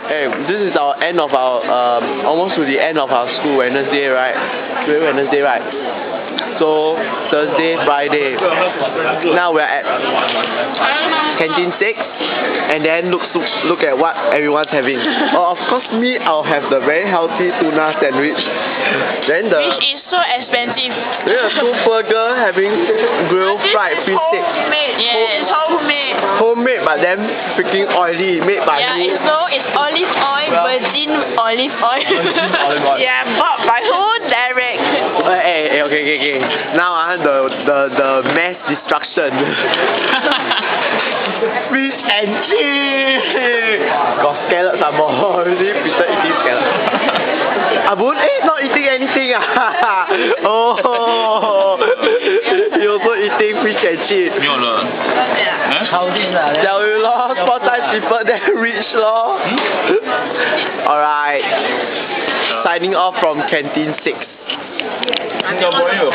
Hey, this is our end of our almost to the end of our school Wednesday, right? Today Wednesday, right? So Thursday, Friday. Now we're at Canteen 6, and then look at what everyone's having. Oh, of course, me, I'll have the very healthy tuna sandwich. Then which is so expensive. Then the two burger having grilled fried fish steak. Yeah, it's homemade. Homemade, but then freaking oily, made by me. It's olive oil, virgin olive oil. Yeah, bought by who? Derek. Hey, okay. Now the mass destruction. Fish and chips. Got scallops some more. Really, Peter eating scallops. Abun, not eating anything. Oh, you also eating fish and chips. 没有了。靠近了。Tell you lor, small time people that rich lor. Alright, signing off from Canteen 6. 小朋友。